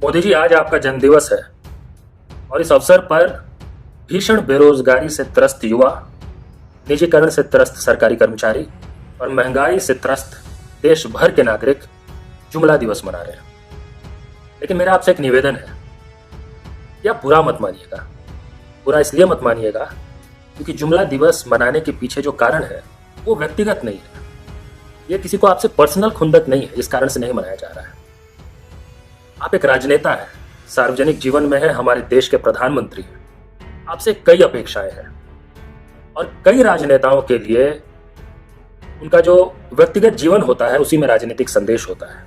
मोदी जी, आज आपका जन्मदिवस है और इस अवसर पर भीषण बेरोजगारी से त्रस्त युवा, निजीकरण से त्रस्त सरकारी कर्मचारी और महंगाई से त्रस्त देश भर के नागरिक जुमला दिवस मना रहे हैं। लेकिन मेरा आपसे एक निवेदन है कि आप बुरा मत मानिएगा। बुरा इसलिए मत मानिएगा क्योंकि जुमला दिवस मनाने के पीछे जो कारण है वो व्यक्तिगत नहीं है। ये किसी को आपसे पर्सनल खुंदक नहीं है, इस कारण से नहीं मनाया जा रहा है। आप एक राजनेता हैं, सार्वजनिक जीवन में है, हमारे देश के प्रधानमंत्री हैं। आपसे कई अपेक्षाएं हैं और कई राजनेताओं के लिए उनका जो व्यक्तिगत जीवन होता है उसी में राजनीतिक संदेश होता है।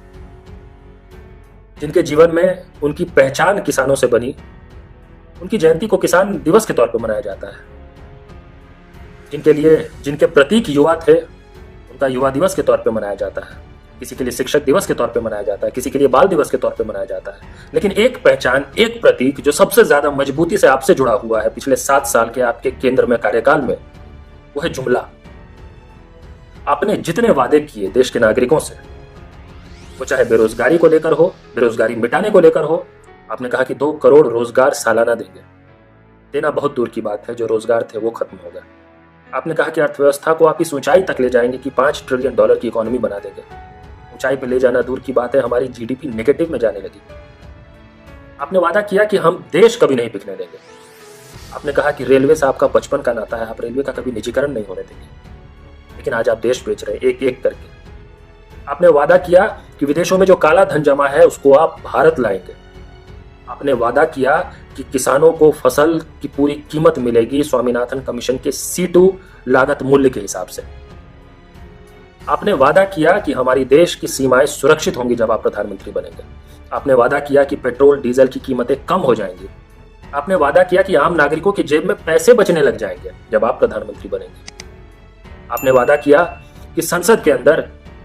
जिनके जीवन में उनकी पहचान किसानों से बनी, उनकी जयंती को किसान दिवस के तौर पर मनाया जाता है। जिनके प्रतीक युवा थे, उनका युवा दिवस के तौर पर मनाया जाता है। किसी के लिए शिक्षक दिवस के तौर पे मनाया जाता है, किसी के लिए बाल दिवस के तौर पे मनाया जाता है। लेकिन एक पहचान, एक प्रतीक जो सबसे ज्यादा मजबूती से आपसे जुड़ा हुआ है पिछले 7 साल के आपके केंद्र में कार्यकाल में, वो है जुमला। आपने जितने वादे किए देश के नागरिकों से, वो चाहे बेरोजगारी को लेकर हो, बेरोजगारी मिटाने को लेकर हो। आपने कहा कि 2 करोड़ रोजगार सालाना देंगे। देना बहुत दूर की बात है, जो रोजगार थे वो खत्म हो गए। आपने कहा कि अर्थव्यवस्था को आप इस ऊंचाई तक ले जाएंगे कि $5 ट्रिलियन की इकोनॉमी बना देंगे। ऊंचाई पे ले जाना दूर की बात है, हमारी जीडीपी नेगेटिव में जाने लगी। आपने वादा किया कि हम देश कभी नहीं बिकने देंगे। आपने कहा कि रेलवे से आपका बचपन का नाता है, आप रेलवे का कभी निजीकरण नहीं होने देंगे। लेकिन आज आप देश बेच रहे हैं एक एक करके। आपने वादा किया कि विदेशों में जो काला धन जमा है उसको आप भारत लाएंगे। आपने वादा किया कि किसानों को फसल की पूरी कीमत मिलेगी स्वामीनाथन कमीशन के C2 लागत मूल्य के हिसाब से। आपने वादा किया कि हमारी देश की सीमाएं सुरक्षित होंगी जब आप प्रधानमंत्री बनेंगे। आपने वादा किया कि पेट्रोल डीजल की कीमतें कम हो जाएंगी। आपने वादा किया कि आम नागरिकों की जेब में पैसे बचने लग जाएंगे जब आप प्रधानमंत्री बनेंगे। आपने वादा किया कि संसद के अंदर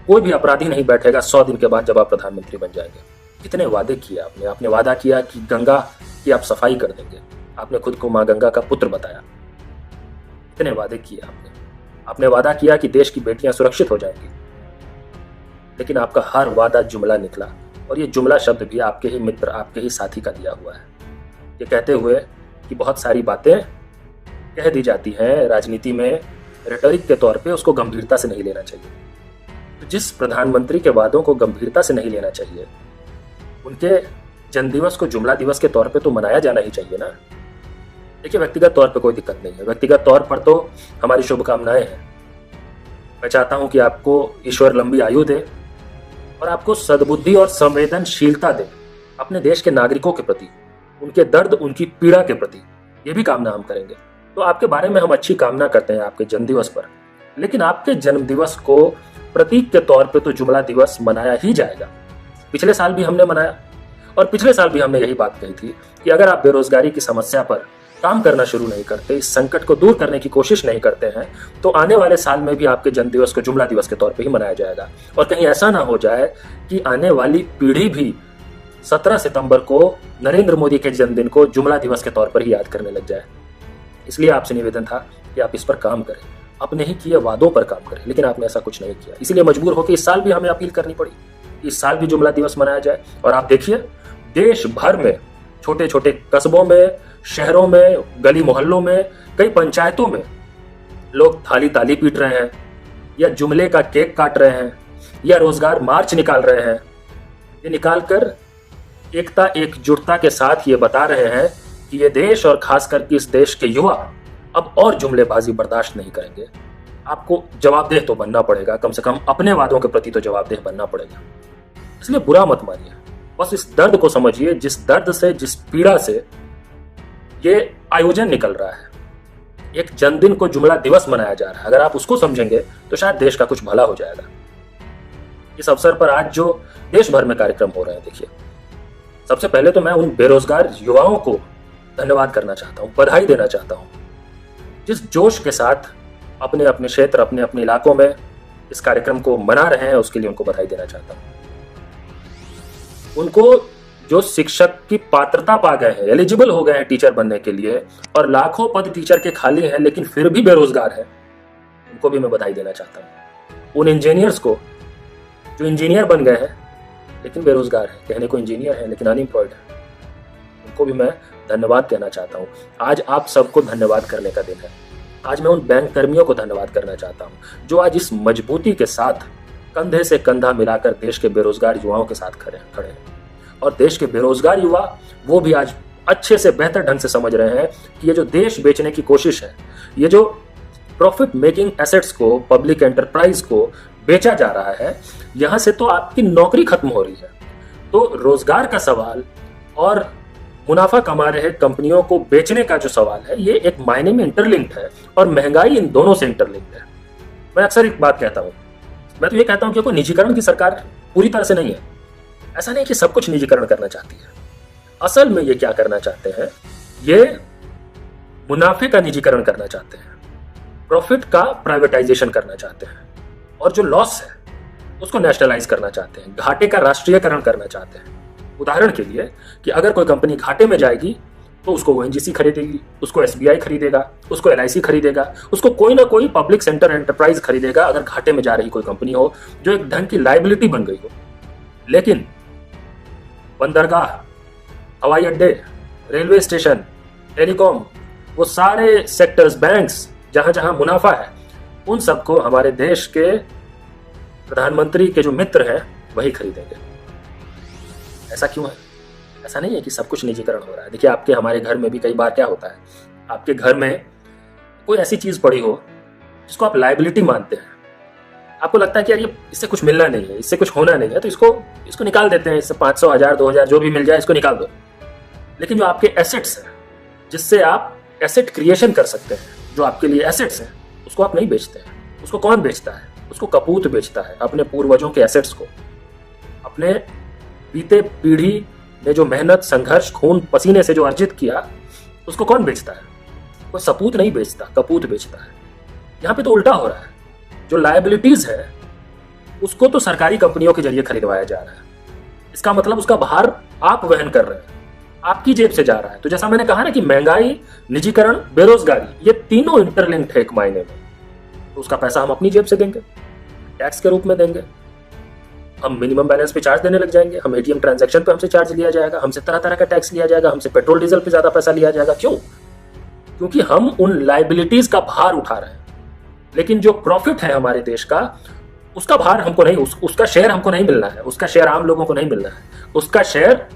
कोई भी अपराधी नहीं बैठेगा 100 दिन के बाद जब आप प्रधानमंत्री बन जाएंगे। कितने वादे किए आपने। आपने वादा किया कि गंगा की आप सफाई कर देंगे। आपने खुद को माँ गंगा का पुत्र बताया। कितने वादे किए आपने वादा किया कि देश की बेटियां सुरक्षित हो जाएंगी। लेकिन आपका हर वादा जुमला निकला, और ये जुमला शब्द भी आपके ही मित्र, आपके ही साथी का दिया हुआ है। ये कहते हुए कि बहुत सारी बातें कह दी जाती हैं राजनीति में रेटोरिक के तौर पे, उसको गंभीरता से नहीं लेना चाहिए। तो जिस प्रधानमंत्री के वादों को गंभीरता से नहीं लेना चाहिए, उनके जन्मदिवस को जुमला दिवस के तौर पे तो मनाया जाना ही चाहिए ना। देखिए, व्यक्तिगत तौर पे कोई दिक्कत नहीं है। व्यक्तिगत तौर पर तो हमारी शुभकामनाएं हैं। मैं चाहता हूं कि आपको ईश्वर लंबी आयु दे और आपको सद्बुद्धि और संवेदनशीलता दे अपने देश के नागरिकों के प्रति, उनके दर्द, उनकी पीड़ा के प्रति। ये भी कामना हम करेंगे। तो आपके बारे में हम अच्छी कामना करते हैं आपके जन्मदिवस पर। लेकिन आपके जन्मदिवस को प्रतीक के तौर पर तो जुमला दिवस मनाया ही जाएगा। पिछले साल भी हमने मनाया, और पिछले साल भी हमने यही बात कही थी कि अगर आप बेरोजगारी की समस्या पर काम करना शुरू नहीं करते, इस संकट को दूर करने की कोशिश नहीं करते हैं, तो आने वाले साल में भी आपके जन्मदिवस को जुमला दिवस के तौर पे ही मनाया जाएगा। और कहीं ऐसा ना हो जाए कि आने वाली पीढ़ी भी 17 सितंबर को नरेंद्र मोदी के जन्मदिन को जुमला दिवस के तौर पर ही याद करने लग जाए। इसलिए आपसे निवेदन था कि आप इस पर काम करें, अपने ही किए वादों पर काम करें। लेकिन आपने ऐसा कुछ नहीं किया, इसीलिए मजबूर होकर इस साल भी हमें अपील करनी पड़ी, इस साल भी जुमला दिवस मनाया जाए। और आप देखिए, देश भर में छोटे छोटे कस्बों में, शहरों में, गली मोहल्लों में, कई पंचायतों में लोग थाली ताली पीट रहे हैं, या जुमले का केक काट रहे हैं, या रोजगार मार्च निकाल रहे हैं। ये निकालकर एकता, एकजुटता के साथ ये बता रहे हैं कि ये देश, और खासकर कि इस देश के युवा, अब और जुमलेबाजी बर्दाश्त नहीं करेंगे। आपको जवाबदेह तो बनना पड़ेगा, कम से कम अपने वादों के प्रति तो जवाबदेह बनना पड़ेगा। इसलिए बुरा मत मानिए, बस इस दर्द को समझिए, जिस दर्द से, जिस पीड़ा से ये आयोजन निकल रहा है। एक जन्मदिन को जुमला दिवस मनाया जा रहा है। अगर आप उसको समझेंगे तो शायद देश का कुछ भला हो जाएगा। इस अवसर पर आज जो देश भर में कार्यक्रम हो रहे हैं, देखिए, सबसे पहले तो मैं उन बेरोजगार युवाओं को धन्यवाद करना चाहता हूं, बधाई देना चाहता हूं, जिस जोश के साथ अपने अपने क्षेत्र, अपने अपने इलाकों में इस कार्यक्रम को मना रहे हैं, उसके लिए उनको बधाई देना चाहता हूं। उनको जो शिक्षक की पात्रता पा गए हैं, एलिजिबल हो गए हैं टीचर बनने के लिए, और लाखों पद टीचर के खाली हैं लेकिन फिर भी बेरोजगार है, उनको भी मैं बधाई देना चाहता हूं। उन इंजीनियर्स को जो इंजीनियर बन गए हैं लेकिन बेरोजगार हैं, कहने को इंजीनियर हैं लेकिन अनएम्प्लॉयड हैं, उनको भी मैं धन्यवाद कहना चाहता हूँ। आज आप सबको धन्यवाद करने का दिन है। आज मैं उन बैंक कर्मियों को धन्यवाद करना चाहता हूँ जो आज इस मजबूती के साथ कंधे से कंधा मिलाकर देश के बेरोजगार युवाओं के साथ खड़े हैं। और देश के बेरोजगार युवा वो भी आज अच्छे से बेहतर ढंग से समझ रहे हैं कि ये जो देश बेचने की कोशिश है, ये जो प्रॉफिट मेकिंग एसेट्स को, पब्लिक एंटरप्राइज को बेचा जा रहा है, यहां से तो आपकी नौकरी खत्म हो रही है। तो रोजगार का सवाल और मुनाफा कमा रहे कंपनियों को बेचने का जो सवाल है, ये एक मायने में इंटरलिंक्ड है और महंगाई इन दोनों से इंटरलिंक्ड है। मैं अक्सर एक बात कहता हूं, मैं तो ये कहता हूं कि कोई निजीकरण की सरकार पूरी तरह से नहीं है। ऐसा नहीं कि सब कुछ निजीकरण करना चाहती है। असल में ये क्या करना चाहते हैं, ये मुनाफे का निजीकरण करना चाहते हैं, प्रॉफिट का प्राइवेटाइजेशन करना चाहते हैं, और जो लॉस है उसको नेशनलाइज करना चाहते हैं, घाटे का राष्ट्रीयकरण करना चाहते हैं। उदाहरण के लिए कि अगर कोई कंपनी घाटे में जाएगी तो उसको ओएनजीसी खरीदेगी, उसको एसबीआई खरीदेगा, उसको एलआईसी खरीदेगा, उसको कोई ना कोई पब्लिक सेक्टर एंटरप्राइज खरीदेगा अगर घाटे में जा रही कोई कंपनी हो जो एक ढंग की लायबिलिटी बन गई हो। लेकिन बंदरगाह, हवाई अड्डे, रेलवे स्टेशन, टेलीकॉम, वो सारे सेक्टर्स, बैंक्स, जहां जहां मुनाफा है, उन सबको हमारे देश के प्रधानमंत्री के जो मित्र हैं वही खरीदेंगे। ऐसा क्यों है? ऐसा नहीं है कि सब कुछ निजीकरण हो रहा है। देखिए, आपके हमारे घर में भी कई बार क्या होता है, आपके घर में कोई ऐसी चीज पड़ी हो जिसको आप लायबिलिटी मानते हैं, आपको लगता है कि यार ये इससे कुछ मिलना नहीं है, इससे कुछ होना नहीं है, तो इसको निकाल देते हैं, इससे 500, 1000, 2000 जो भी मिल जाए इसको निकाल दो। लेकिन जो आपके एसेट्स हैं, जिससे आप एसेट क्रिएशन कर सकते हैं, जो आपके लिए एसेट्स हैं, उसको आप नहीं बेचते हैं। उसको कौन बेचता है? उसको कपूत बेचता है, अपने पूर्वजों के एसेट्स को। अपने बीते पीढ़ी ने जो मेहनत, संघर्ष, खून पसीने से जो अर्जित किया, उसको कौन बेचता है? कोई सपूत नहीं बेचता, कपूत बेचता है। यहाँ पे तो उल्टा हो रहा है। जो लायबिलिटीज है उसको तो सरकारी कंपनियों के जरिए खरीदवाया जा रहा है। इसका मतलब उसका भार आप वहन कर रहे हैं, आपकी जेब से जा रहा है। तो जैसा मैंने कहा ना कि महंगाई, निजीकरण, बेरोजगारी, ये तीनों इंटरलिंक्ड है एक मायने में। तो उसका पैसा हम अपनी जेब से देंगे, टैक्स के रूप में देंगे। हम मिनिमम बैलेंस पे चार्ज देने लग जाएंगे, हम एटीएम ट्रांजैक्शन पे हमसे चार्ज लिया जाएगा, हमसे तरह तरह का टैक्स लिया जाएगा, हमसे पेट्रोल डीजल पे ज्यादा पैसा लिया जाएगा। क्यों? क्योंकि हम उन लायबिलिटीज का भार उठा रहे हैं। लेकिन जो प्रॉफिट है हमारे देश का, उसका भार हमको नहीं, उसका शेयर हमको नहीं मिलना है, उसका शेयर आम लोगों को नहीं मिलना है। उसका शेयर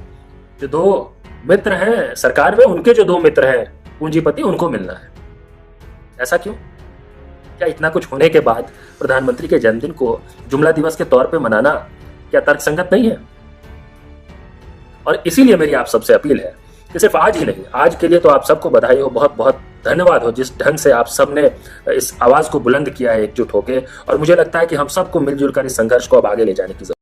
जो दो मित्र हैं सरकार में, उनके जो दो मित्र हैं पूंजीपति, उनको मिलना है। ऐसा क्यों? क्या इतना कुछ होने के बाद प्रधानमंत्री के जन्मदिन को जुमला दिवस के तौर पे मनाना क्या तर्कसंगत नहीं है? और इसीलिए मेरी आप सबसे अपील है कि सिर्फ आज ही नहीं, आज के लिए तो आप सबको बधाई हो, बहुत बहुत धन्यवाद हो जिस ढंग से आप सबने इस आवाज को बुलंद किया है एकजुट होकर। और मुझे लगता है कि हम सबको मिलजुल कर इस संघर्ष को अब आगे ले जाने की जरूरत है।